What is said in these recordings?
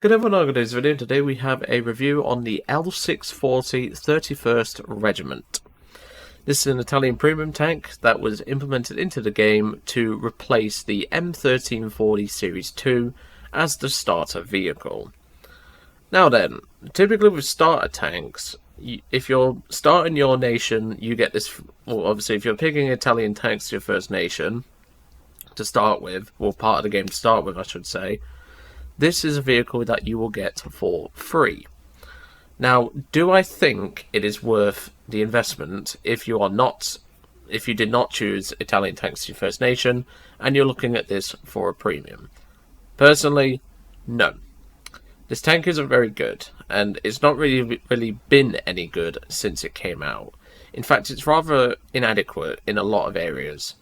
Good everyone, today's video. Today we have a review on the L640 31st Regiment. This is an Italian premium tank that was implemented into the game to replace the M1340 Series 2 as the starter vehicle. Now then, typically with starter tanks, if you're starting your nation, you get this, well obviously if you're picking Italian tanks to your first nation to start with, or part of the game to start with I should say, this is a vehicle that you will get for free. Now, do I think it is worth the investment if you did not choose Italian tanks to your first nation and you're looking at this for a premium? Personally, no. This tank isn't very good, and it's not really been any good since it came out. In fact, it's rather inadequate in a lot of areas.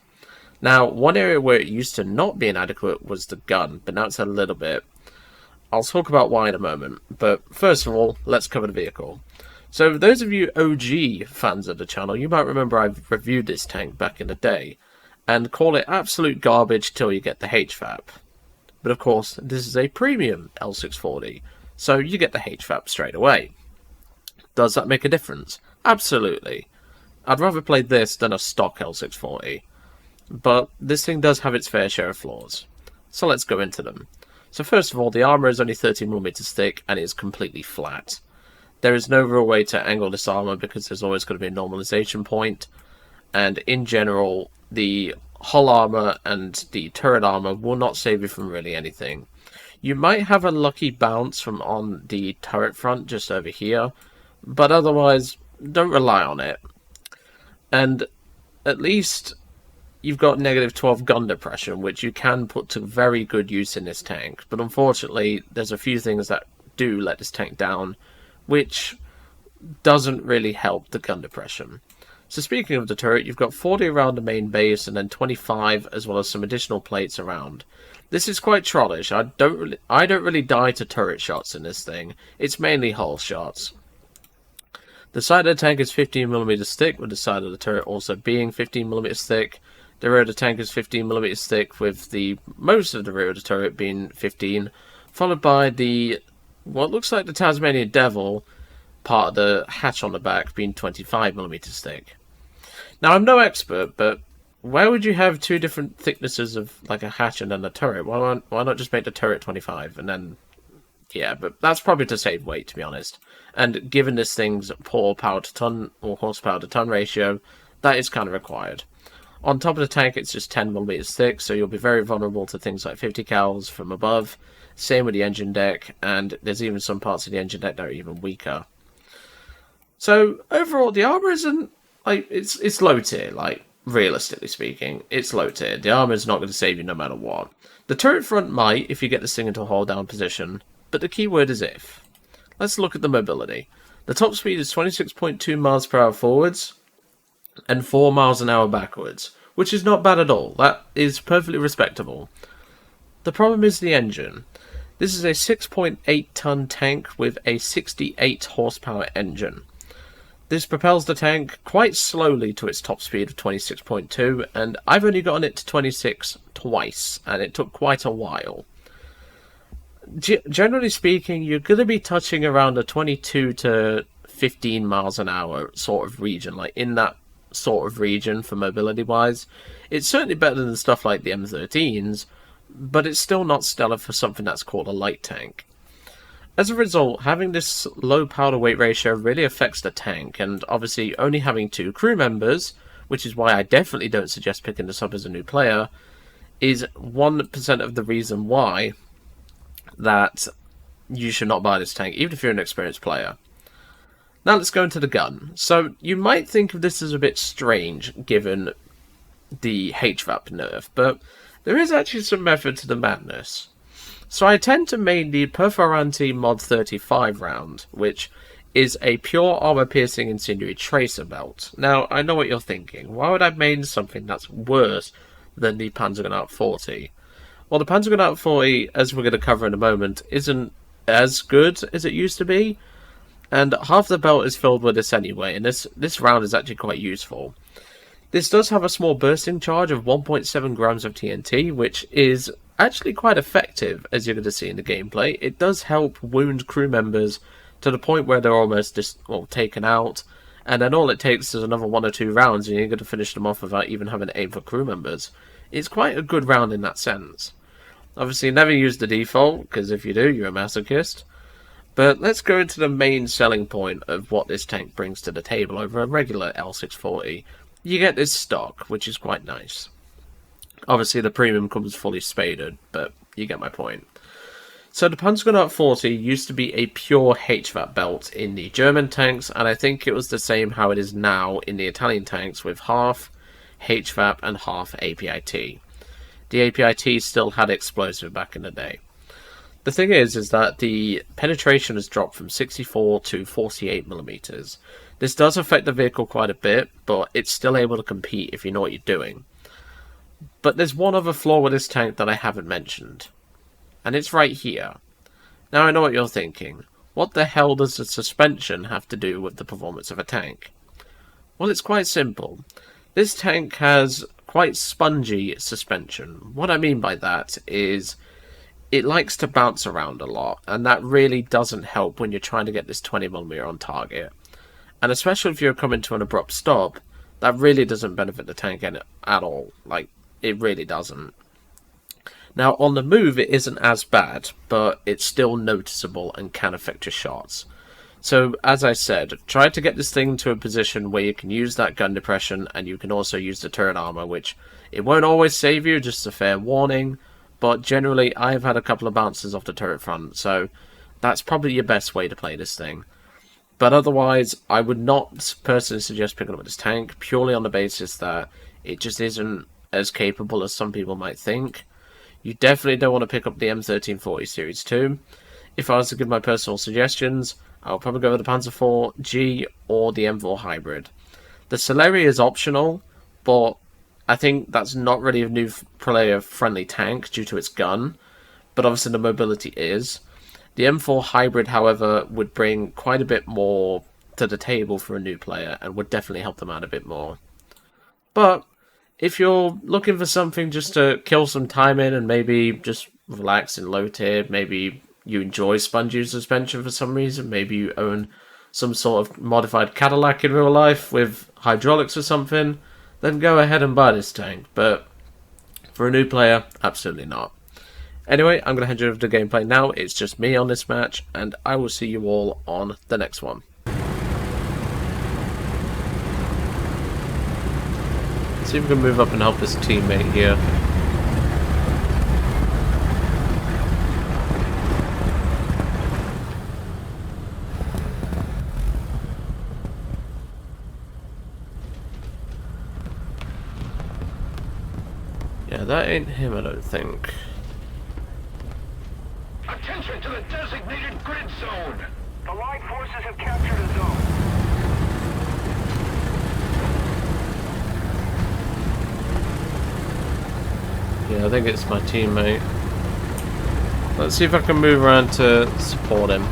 Now, one area where it used to not be inadequate was the gun, but now it's a little bit. I'll talk about why in a moment, but first of all, let's cover the vehicle. So, those of you OG fans of the channel, you might remember I've reviewed this tank back in the day, and call it absolute garbage till you get the HVAP. But of course, this is a premium L640, so you get the HVAP straight away. Does that make a difference? Absolutely. I'd rather play this than a stock L640. But this thing does have its fair share of flaws. So let's go into them. So first of all, the armour is only 13mm thick and is completely flat. There is no real way to angle this armour because there's always going to be a normalization point. And in general, the hull armour and the turret armour will not save you from really anything. You might have a lucky bounce from on the turret front just over here, but otherwise, don't rely on it. And at least you've got negative 12 gun depression, which you can put to very good use in this tank. But unfortunately, there's a few things that do let this tank down, which doesn't really help the gun depression. So speaking of the turret, you've got 40 around the main base and then 25 as well as some additional plates around. This is quite trollish. I don't really die to turret shots in this thing. It's mainly hull shots. The side of the tank is 15mm thick, with the side of the turret also being 15mm thick. The rear of the tank is 15mm thick, with the most of the rear of the turret being 15, followed by the what looks like the Tasmanian Devil part of the hatch on the back being 25mm thick. Now, I'm no expert, but why would you have two different thicknesses of like a hatch and then a turret? Why not just make the turret 25 and then... Yeah, but that's probably to save weight, to be honest. And given this thing's poor power to ton or horsepower to ton ratio, that is kind of required. On top of the tank, it's just 10mm thick, so you'll be very vulnerable to things like 50 cals from above. Same with the engine deck, and there's even some parts of the engine deck that are even weaker. So overall, the armor isn't like it's low tier. Like realistically speaking, it's low tier. The armor is not going to save you no matter what. The turret front might if you get this thing into a hold down position, but the key word is if. Let's look at the mobility. The top speed is 26.2 miles per hour forwards and 4 miles an hour backwards, which is not bad at all. That is perfectly respectable. The problem is the engine. This is a 6.8 ton tank with a 68 horsepower engine. This propels the tank quite slowly to its top speed of 26.2, and I've only gotten it to 26 twice, and it took quite a while. Generally speaking, you're going to be touching around a 22 to 15 miles an hour sort of region, like in that sort of region for mobility wise. It's certainly better than stuff like the M13s, but it's still not stellar for something that's called a light tank. As a result, having this low power to weight ratio really affects the tank, and obviously only having 2 crew members, which is why I definitely don't suggest picking this up as a new player, is 1% of the reason why that you should not buy this tank, even if you're an experienced player. Now let's go into the gun. So you might think of this as a bit strange given the HVAP nerf, but there is actually some method to the madness. So I tend to main the Perforanti Mod 35 round, which is a pure armor-piercing incendiary tracer belt. Now, I know what you're thinking. Why would I main something that's worse than the Panzergranat 40? Well, the Panzergranat 40, as we're going to cover in a moment, isn't as good as it used to be, and half the belt is filled with this anyway, and this round is actually quite useful. This does have a small bursting charge of 1.7 grams of TNT, which is actually quite effective, as you're going to see in the gameplay. It does help wound crew members to the point where they're almost taken out, and then all it takes is another 1 or 2 rounds and you're going to finish them off without even having to aim for crew members. It's quite a good round in that sense. Obviously, never use the default, because if you do, you're a masochist. But let's go into the main selling point of what this tank brings to the table over a regular L640. You get this stock, which is quite nice. Obviously, the premium comes fully spaded, but you get my point. So the Panzergranat 40 used to be a pure HVAP belt in the German tanks, and I think it was the same how it is now in the Italian tanks, with half HVAP and half APIT. The APIT still had explosive back in the day. The thing is that the penetration has dropped from 64 to 48 millimeters. This does affect the vehicle quite a bit, but it's still able to compete if you know what you're doing. But there's one other flaw with this tank that I haven't mentioned, and it's right here. Now I know what you're thinking. What the hell does the suspension have to do with the performance of a tank? Well, it's quite simple. This tank has quite spongy suspension. What I mean by that is it likes to bounce around a lot, and that really doesn't help when you're trying to get this 20mm on target. And especially if you're coming to an abrupt stop, that really doesn't benefit the tank at all. Like, it really doesn't. Now, on the move, it isn't as bad, but it's still noticeable and can affect your shots. So, as I said, try to get this thing to a position where you can use that gun depression, and you can also use the turret armor, which it won't always save you, just a fair warning. But generally, I've had a couple of bounces off the turret front, so that's probably your best way to play this thing. But otherwise, I would not personally suggest picking up this tank, purely on the basis that it just isn't as capable as some people might think. You definitely don't want to pick up the M1340 Series 2. If I was to give my personal suggestions, I'll probably go with the Panzer IV G or the M4 Hybrid. The Celery is optional, but I think that's not really a new player-friendly tank due to its gun, but obviously the mobility is. The M4 Hybrid, however, would bring quite a bit more to the table for a new player and would definitely help them out a bit more. But if you're looking for something just to kill some time in and maybe just relax in low tier, maybe you enjoy spongy suspension for some reason, maybe you own some sort of modified Cadillac in real life with hydraulics or something, then go ahead and buy this tank. But for a new player, absolutely not. Anyway, I'm going to hand you over to gameplay now. It's just me on this match, and I will see you all on the next one. See if we can move up and help this teammate here. Yeah, that ain't him, I don't think. Attention to the designated grid zone! The Allied forces have captured a zone. Yeah, I think it's my teammate. Let's see if I can move around to support him.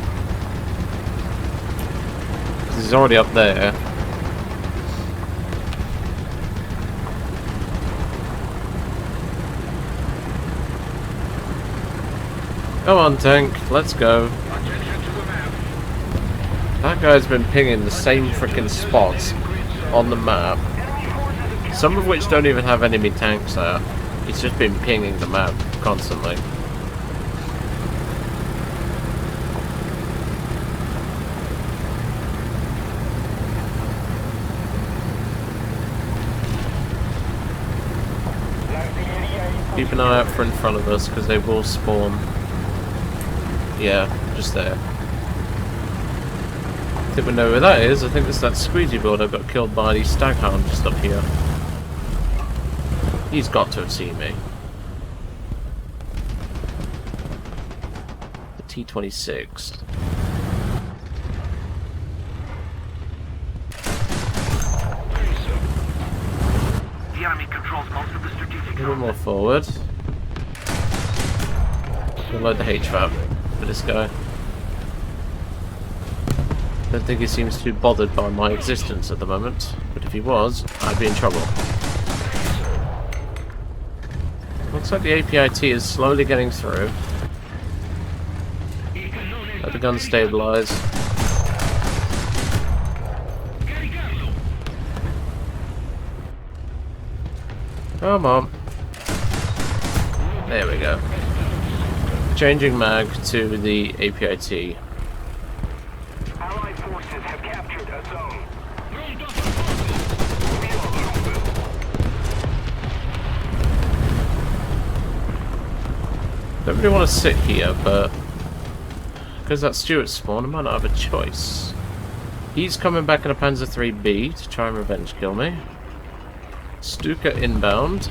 Because he's already up there. Come on, tank, let's go. That guy's been pinging the same freaking spots on the map, some of which don't even have enemy tanks there. He's just been pinging the map constantly. Keep an eye out for in front of us, because they will spawn. Yeah, just there. I think we know where that is. I think it's that squeegee board I got killed by the staghound just up here. He's got to have seen me. The T-26. The enemy controls most of the strategic. A little more forward. We'll load the HVAP for this guy. Don't think he seems too bothered by my existence at the moment, but if he was, I'd be in trouble. Looks like the APIT is slowly getting through. Let the gun stabilize. Come on. There we go. Changing mag to the APIT. Allied forces have captured a zone. Don't really want to sit here, but because that's Stuart's spawn, I might not have a choice. He's coming back in a Panzer 3B to try and revenge kill me. Stuka inbound.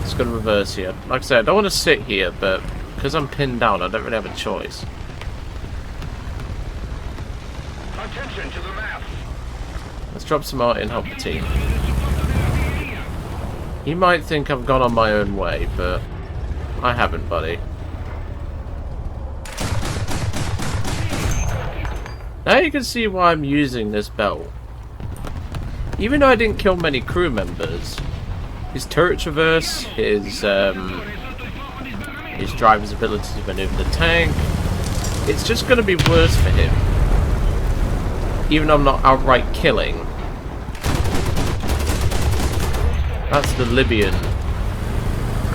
It's going to reverse here. Like I said, I don't want to sit here, but because I'm pinned down, I don't really have a choice. Attention to the map. Let's drop some art and help the team. He might think I've gone on my own way, but I haven't, buddy. Now you can see why I'm using this belt. Even though I didn't kill many crew members, his turret traverse, his driver's ability to maneuver the tank, it's just going to be worse for him. Even though I'm not outright killing. That's the Libyan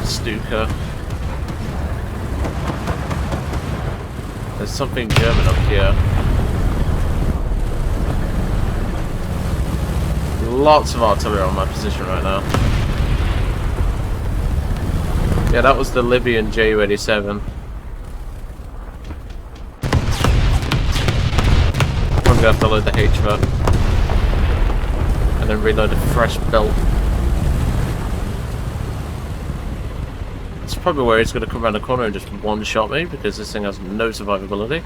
Stuka. There's something German up here. Lots of artillery on my position right now. Yeah, that was the Libyan Ju-87. I'm gonna have to load the HVAC and then reload a fresh belt. That's probably where he's gonna come around the corner and just one-shot me because this thing has no survivability.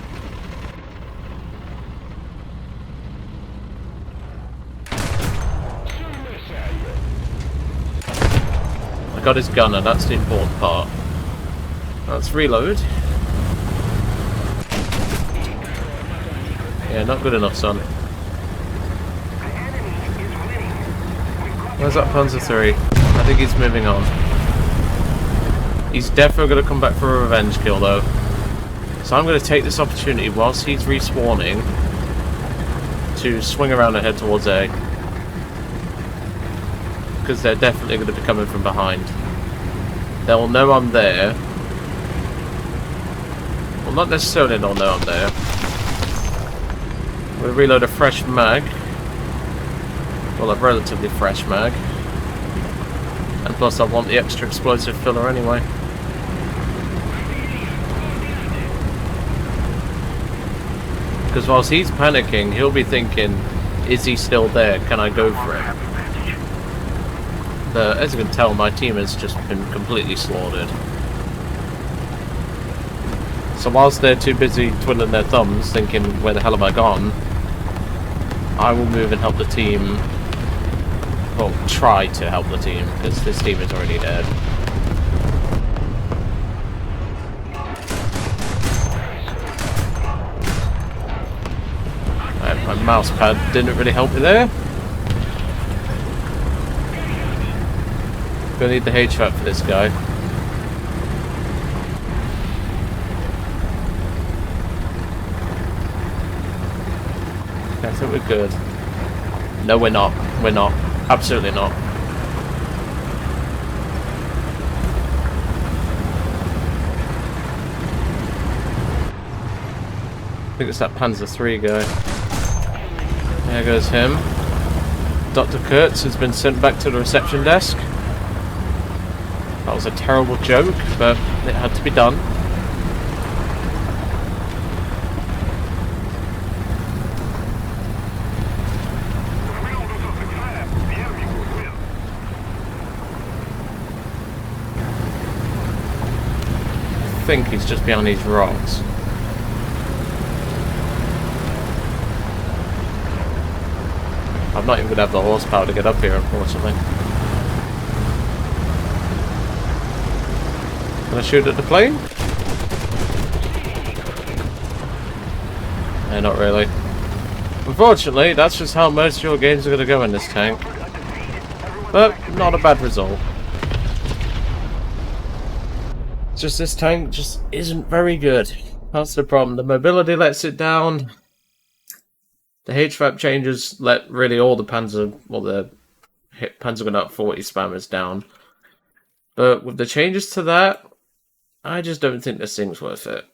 I got his gun, and that's the important part. Let's reload. Yeah, not good enough, son. Where's that Panzer 3? I think he's moving on. He's definitely going to come back for a revenge kill, though. So I'm going to take this opportunity whilst he's respawning to swing around and head towards A. Because they're definitely going to be coming from behind. They'll know I'm there. Well, not necessarily they'll know I'm there. We'll reload a fresh mag. Well, a relatively fresh mag. And plus I want the extra explosive filler anyway. Because whilst he's panicking, he'll be thinking, is he still there? Can I go for him? As you can tell, my team has just been completely slaughtered. So whilst they're too busy twiddling their thumbs, thinking, where the hell have I gone? I will move and help the team. Well, try to help the team, because this team is already dead. My mouse pad didn't really help me there. Gonna need the HVAC for this guy. Okay, I think we're good. No, we're not. We're not. Absolutely not. I think it's that Panzer 3 guy. There goes him. Dr. Kurtz has been sent back to the reception desk. That was a terrible joke, but it had to be done. I think he's just behind these rocks. I'm not even going to have the horsepower to get up here, unfortunately. Can I shoot at the plane? not really. Unfortunately, that's just how most of your games are going to go in this tank. But not a bad result. It's just this tank just isn't very good. That's the problem. The mobility lets it down. The HVAP changes let really all the Panzer, well, the Panzergranat 40 spammers down. But with the changes to that, I just don't think this thing's worth it.